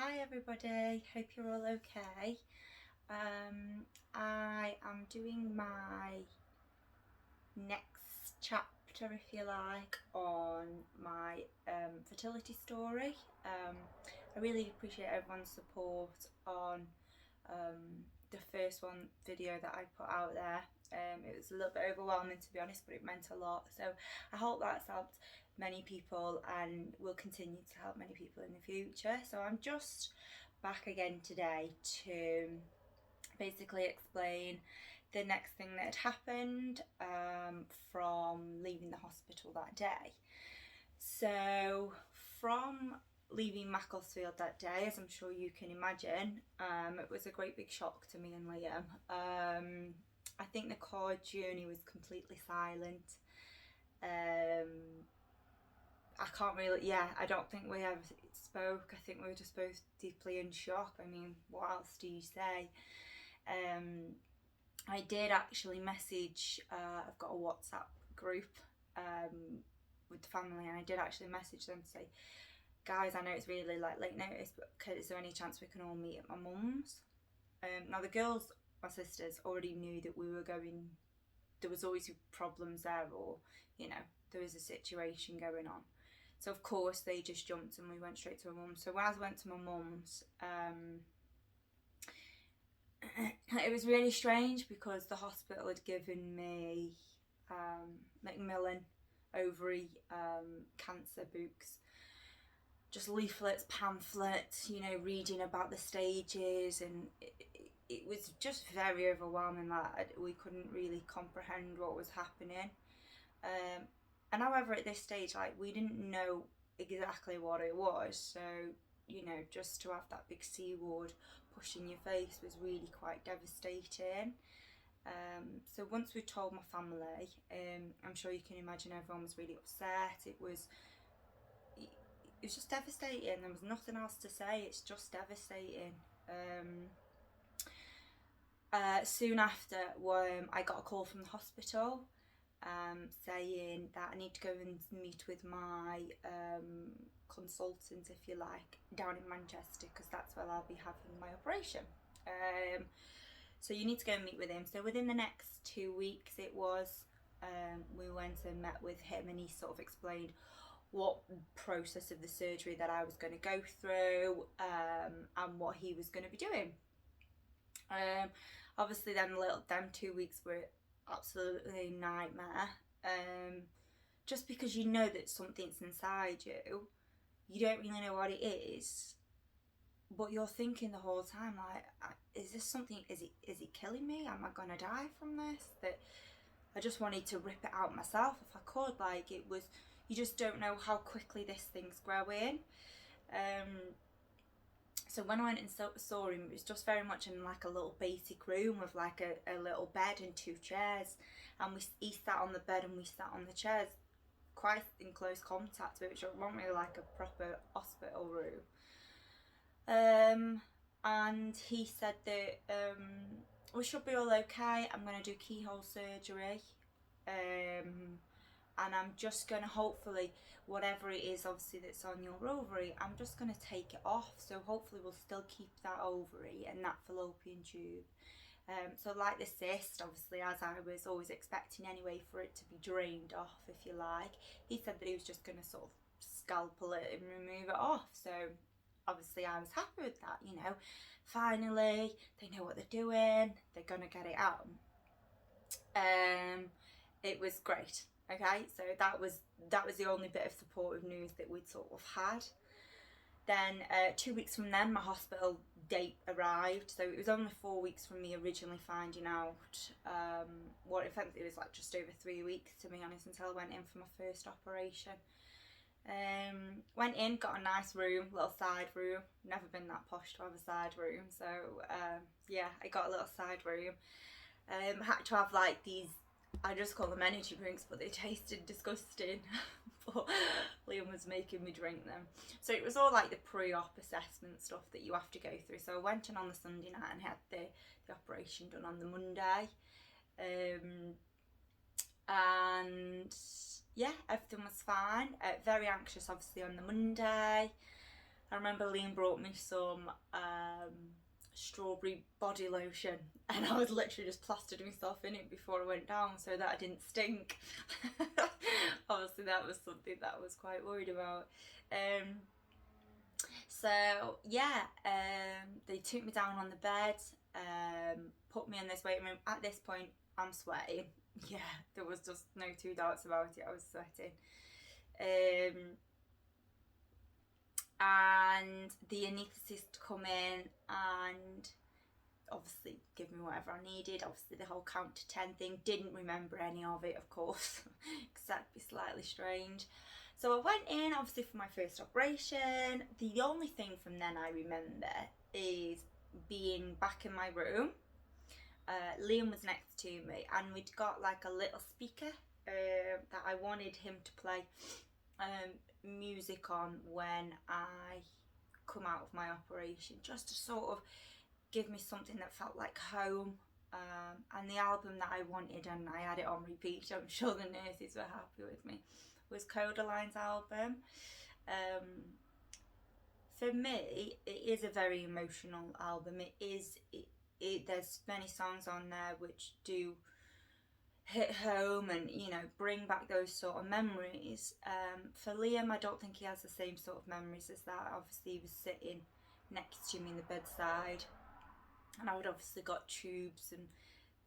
Hi everybody, hope you're all okay. I am doing my next chapter, if you like, on my fertility story. I really appreciate everyone's support on the first video that I put out there. It was a little bit overwhelming, to be honest, but it meant a lot. So I hope that's helped many people and will continue to help many people in the future. So I'm just back again today to basically explain the next thing that had happened from leaving the hospital that day. So from leaving Macclesfield that day, as I'm sure you can imagine, it was a great big shock to me and Liam. I think the car journey was completely silent. I can't really, I don't think we ever spoke. I think we were just both deeply in shock. I mean, what else do you say? I did actually message, I've got a WhatsApp group with the family, and I did actually message them to say, guys, I know it's really like late notice, but is there any chance we can all meet at my mum's? Now the girls, my sisters, already knew that we were going, there was always problems there, or there was a situation going on. So of course they just jumped and we went straight to my mum's. So when I went to my mum's, it was really strange because the hospital had given me Macmillan ovary cancer books, just leaflets, pamphlets, reading about the stages, and it was just very overwhelming that we couldn't really comprehend what was happening. And however, at this stage, we didn't know exactly what it was, so just to have that big C ward push in your face was really quite devastating. So once we told my family, I'm sure you can imagine everyone was really upset. It was just devastating. There was nothing else to say. It's just devastating. Soon after, I got a call from the hospital saying that I need to go and meet with my consultant, if you like, down in Manchester, because that's where I'll be having my operation. So you need to go and meet with him. So within the next 2 weeks it was, we went and met with him, and he sort of explained what process of the surgery that I was going to go through, and what he was going to be doing. Obviously them 2 weeks were absolutely a nightmare, just because you know that something's inside you. You don't really know what it is, but you're thinking the whole time, like, is this something, is it killing me? Am I gonna die from this? That I just wanted to rip it out myself if I could. Like, it was, you just don't know how quickly this thing's growing. So when I went and saw him, it was just very much in like a little basic room with like a little bed and 2 chairs, and he sat on the bed and we sat on the chairs, quite in close contact, which wasn't really like a proper hospital room. And he said that we should be all okay. I'm going to do keyhole surgery, and I'm just going to, hopefully, whatever it is obviously that's on your ovary, I'm just going to take it off, so hopefully we'll still keep that ovary and that fallopian tube. So like the cyst, obviously, as I was always expecting anyway, for it to be drained off, if you like, he said that he was just going to sort of scalpel it and remove it off. So obviously I was happy with that, finally they know what they're doing, they're going to get it out. It was great. Okay, so that was the only bit of supportive news that we'd sort of had. Then 2 weeks from then, my hospital date arrived. So it was only 4 weeks from me originally finding out. What in fact, it was like just over 3 weeks, to be honest, until I went in for my first operation. Went in, got a nice room, little side room. Never been that posh to have a side room, so yeah, I got a little side room. Had to have like these, I just call them energy drinks, but they tasted disgusting. But Liam was making me drink them. So it was all like the pre-op assessment stuff that you have to go through. So I went in on the Sunday night and had the operation done on the Monday. And yeah, everything was fine. Very anxious obviously on the Monday. I remember Liam brought me some strawberry body lotion, and I was literally just plastered myself in it before I went down so that I didn't stink. Obviously that was something that I was quite worried about. So yeah, they took me down on the bed, put me in this waiting room. At this point I'm sweating. Yeah, there was just no two doubts about it, I was sweating. And the anaesthetist come in and obviously give me whatever I needed. Obviously the whole count to 10 thing, didn't remember any of it, of course, because that'd be slightly strange. So I went in obviously for my first operation. The only thing from then I remember is being back in my room. Liam was next to me, and we'd got like a little speaker that I wanted him to play music on when I come out of my operation, just to sort of give me something that felt like home. And the album that I wanted, and I had it on repeat, I'm sure the nurses were happy with me, was Codaline's album. For me, it is a very emotional album. There's many songs on there which do hit home and, you know, bring back those sort of memories. For Liam, I don't think he has the same sort of memories as that. Obviously he was sitting next to me in the bedside, and I would obviously got tubes and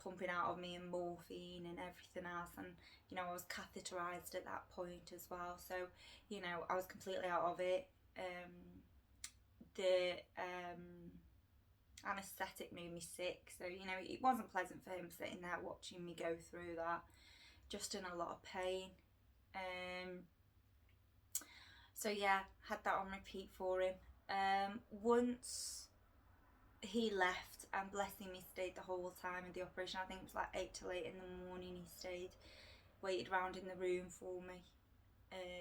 pumping out of me and morphine and everything else, and you know I was catheterized at that point as well, so you know I was completely out of it. The anaesthetic made me sick, so you know it wasn't pleasant for him sitting there watching me go through that, just in a lot of pain. So yeah, had that on repeat for him. Once he left, and blessing me stayed the whole time of the operation. I think it was like 8 till 8 in the morning. He stayed, waited around in the room for me.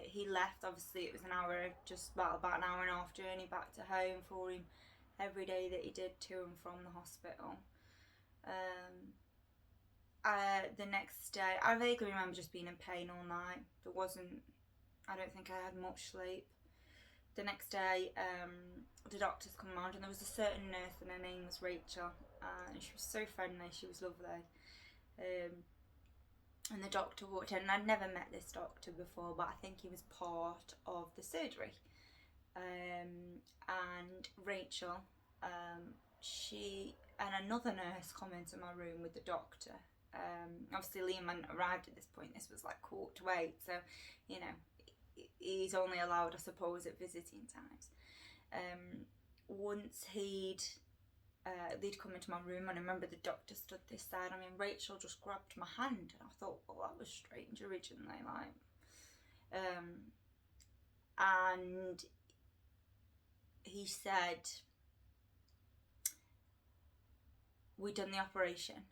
He left, obviously it was an hour, just about an hour and a half journey back to home for him every day that he did to and from the hospital. The next day, I vaguely remember just being in pain all night. I don't think I had much sleep. The next day, the doctors come around, and there was a certain nurse, and her name was Rachel, and she was so friendly, she was lovely. And the doctor walked in, and I'd never met this doctor before, but I think he was part of the surgery. And Rachel, she and another nurse come into my room with the doctor. Obviously Liam hadn't arrived at this point, this was like 7:45, so you know he's only allowed, I suppose, at visiting times. Once they'd come into my room, and I remember the doctor stood this side. I mean, Rachel just grabbed my hand, and I thought, well, that was strange originally, like. And he said we'd done the operation.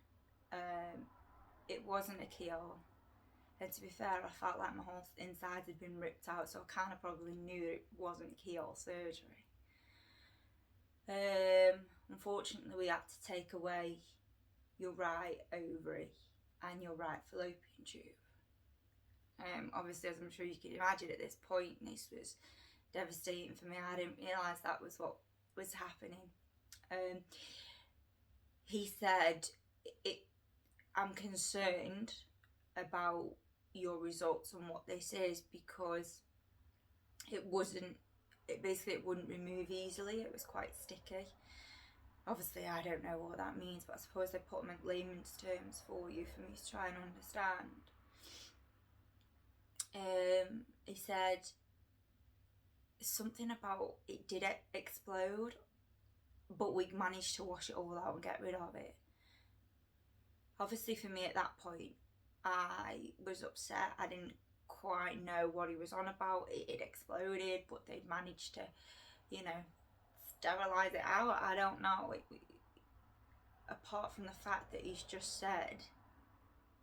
It wasn't a keyhole. And to be fair, I felt like my whole inside had been ripped out, so I kind of probably knew it wasn't keyhole surgery. Unfortunately, we had to take away your right ovary and your right fallopian tube. Obviously, as I'm sure you can imagine, at this point, this was devastating for me. I didn't realise that was what was happening. He said, I'm concerned about your results and what this is, because it wouldn't remove easily. It was quite sticky. Obviously I don't know what that means, but I suppose they put them in layman's terms for you, for me to try and understand. He said something about it did explode, but we managed to wash it all out and get rid of it. Obviously for me at that point, I was upset. I didn't quite know what he was on about. It exploded, but they'd managed to, you know, sterilise it out. I don't know. Apart from the fact that he's just said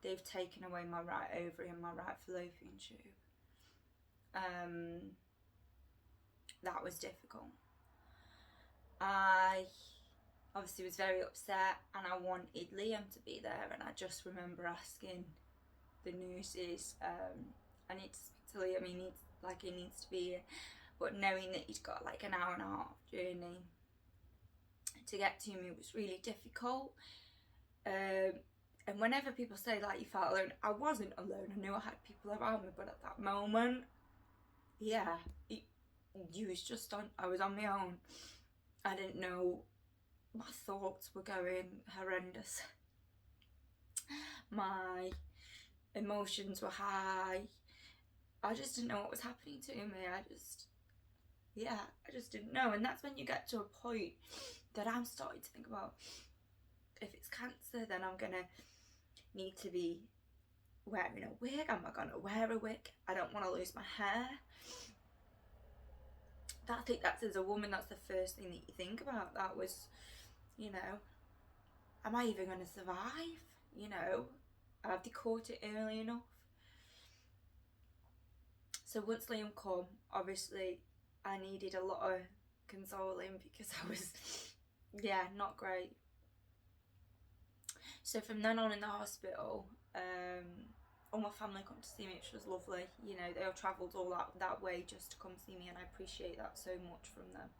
they've taken away my right ovary and my right fallopian tube. That was difficult. I obviously was very upset, and I wanted Liam to be there, and I just remember asking the nurses, I need to speak to Liam, he needs to be here. but knowing that he'd got like an hour and a half journey to get to me was really difficult. And whenever people say like you felt alone, I wasn't alone. I knew I had people around me, but at that moment, yeah, I was on my own. I didn't know, my thoughts were going horrendous. My emotions were high. I just didn't know what was happening to me. I just didn't know. And that's when you get to a point that I'm starting to think about, if it's cancer, then I'm gonna need to be wearing a wig. Am I gonna wear a wig? I don't want to lose my hair. I think that's, as a woman, that's the first thing that you think about. That was, you know, am I even going to survive? You know, have they caught it early enough? So once Liam come, obviously I needed a lot of consoling because I was, not great. So from then on in the hospital, all my family come to see me, which was lovely. You know, they all travelled all that way just to come see me, and I appreciate that so much from them.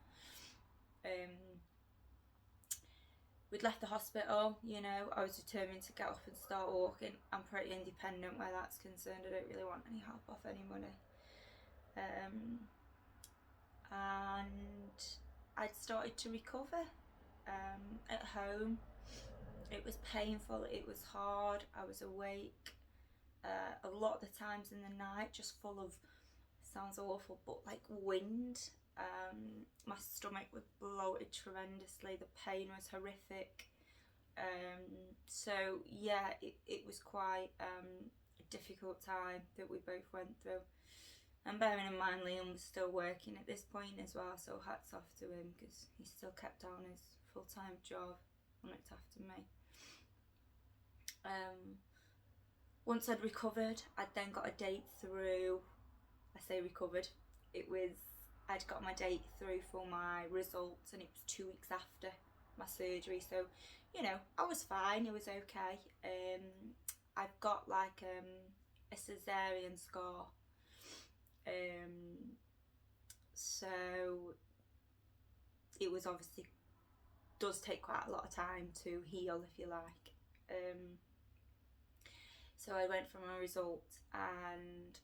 We'd left the hospital, you know, I was determined to get up and start walking. I'm pretty independent where that's concerned. I don't really want any help off anybody. And I'd started to recover at home. It was painful, it was hard, I was awake a lot of the times in the night, just full of, sounds awful, but like wind. My stomach was bloated tremendously, the pain was horrific. So yeah, it was quite a difficult time that we both went through. And bearing in mind Liam was still working at this point as well, so hats off to him because he still kept on his full-time job and looked after me. Once I'd recovered, I'd then got a date through, I say recovered, I'd got my date through for my results, and it was 2 weeks after my surgery, so, you know, I was fine, it was okay. I've got like a cesarean scar, so it was obviously, does take quite a lot of time to heal, if you like. So I went for my results, and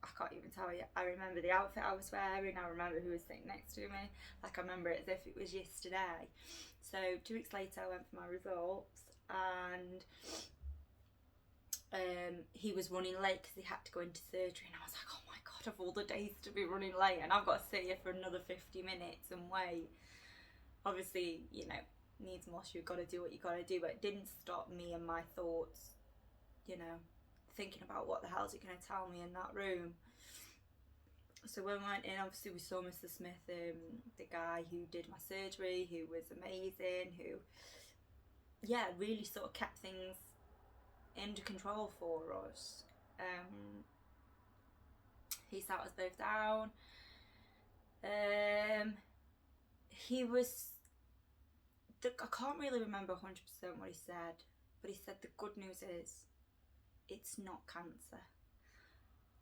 I can't even tell you, I remember the outfit I was wearing, I remember who was sitting next to me, like I remember it as if it was yesterday. So 2 weeks later I went for my results, and he was running late because he had to go into surgery, and I was like, oh my god, of all the days to be running late, and I've got to sit here for another 50 minutes and wait. Obviously, you know, needs must, you've got to do what you got to do, but it didn't stop me and my thoughts, you know, thinking about what the hell is he going to tell me in that room. So when we went in, obviously we saw Mr. Smith, the guy who did my surgery, who was amazing, who, really sort of kept things under control for us. He sat us both down. He was, I can't really remember 100% what he said, but he said the good news is it's not cancer.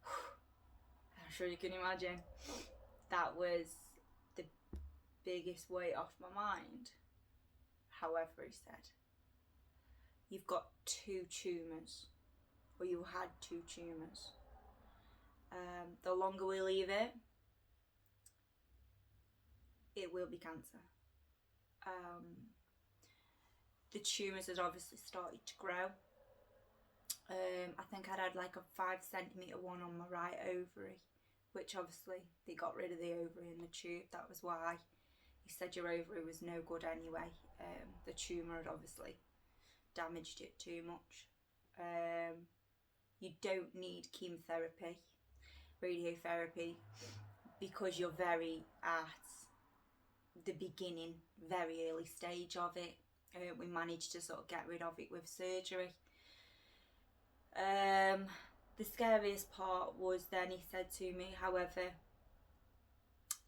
I'm sure you can imagine that was the biggest weight off my mind. However, he said, you've got 2 tumours, or you had 2 tumours. The longer we leave it, it will be cancer. The tumours had obviously started to grow. I think I'd had like a 5 centimetre one on my right ovary, which obviously they got rid of the ovary in the tube. That was why he said your ovary was no good anyway. The tumour had obviously damaged it too much. You don't need chemotherapy, radiotherapy, because you're very at the beginning, very early stage of it. We managed to sort of get rid of it with surgery. The scariest part was then he said to me, however,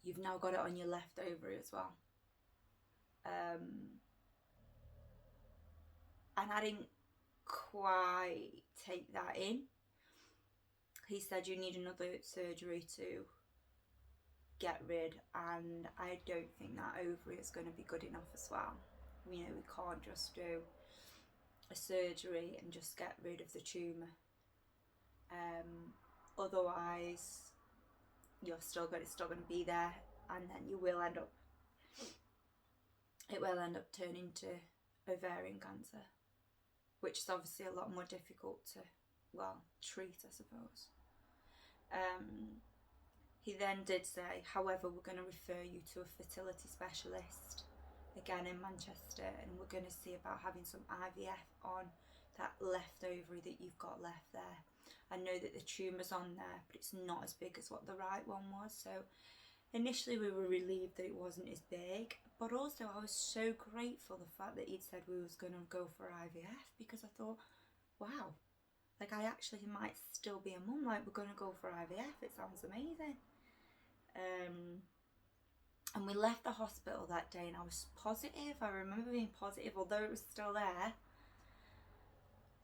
you've now got it on your left ovary as well. And I didn't quite take that in. He said you need another surgery to get rid, and I don't think that ovary is going to be good enough as well. You know, we can't just do a surgery and just get rid of the tumour. Otherwise it's still going to be there, and then it will end up turning to ovarian cancer, which is obviously a lot more difficult to, well, treat, I suppose. He then did say, however, we're going to refer you to a fertility specialist, again in Manchester, and we're going to see about having some IVF on that left ovary that you've got left there. I know that the tumour's on there, but it's not as big as what the right one was. So initially we were relieved that it wasn't as big, but also I was so grateful the fact that he'd said we was going to go for IVF, because I thought, wow, like I actually might still be a mum, like we're going to go for IVF, it sounds amazing. And we left the hospital that day and I was positive. I remember being positive, although it was still there.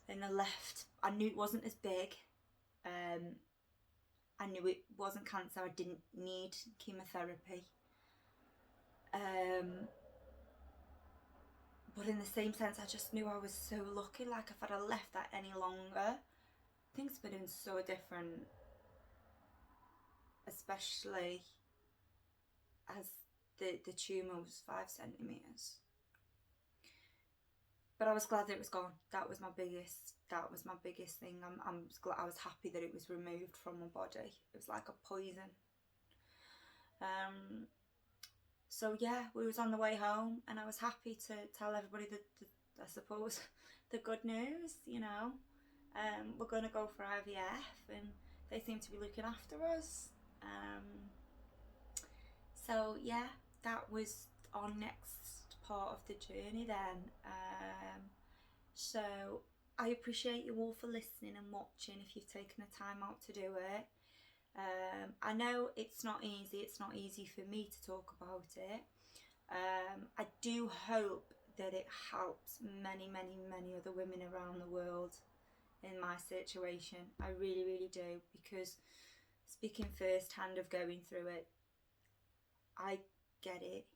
Then I left. I knew it wasn't as big. I knew it wasn't cancer. I didn't need chemotherapy. But in the same sense, I just knew I was so lucky. Like if I'd have left that any longer, things would have been so different. Especially as the tumour was 5 centimetres. But I was glad that it was gone. That was my biggest thing. I was happy that it was removed from my body. It was like a poison. So yeah, we was on the way home, and I was happy to tell everybody I suppose the good news. You know, we're going to go for IVF, and they seem to be looking after us. So yeah, that was our next part of the journey then. So I appreciate you all for listening and watching if you've taken the time out to do it. I know it's not easy for me to talk about it. I do hope that it helps many other women around the world in my situation. I really, really do, because speaking firsthand of going through it, I get it.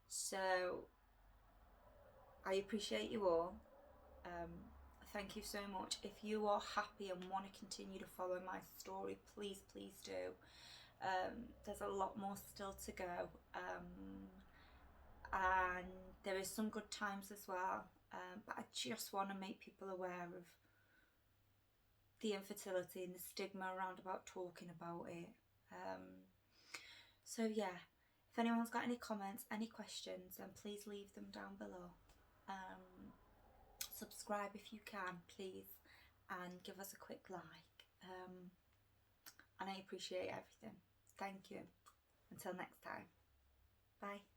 So I appreciate you all. Thank you so much. If you are happy and want to continue to follow my story, please do. There's a lot more still to go, and there is some good times as well, but I just want to make people aware of the infertility and the stigma around about talking about it. So yeah, if anyone's got any comments, any questions, then please leave them down below. Subscribe if you can, please, and give us a quick like. And I appreciate everything. Thank you. Until next time. Bye.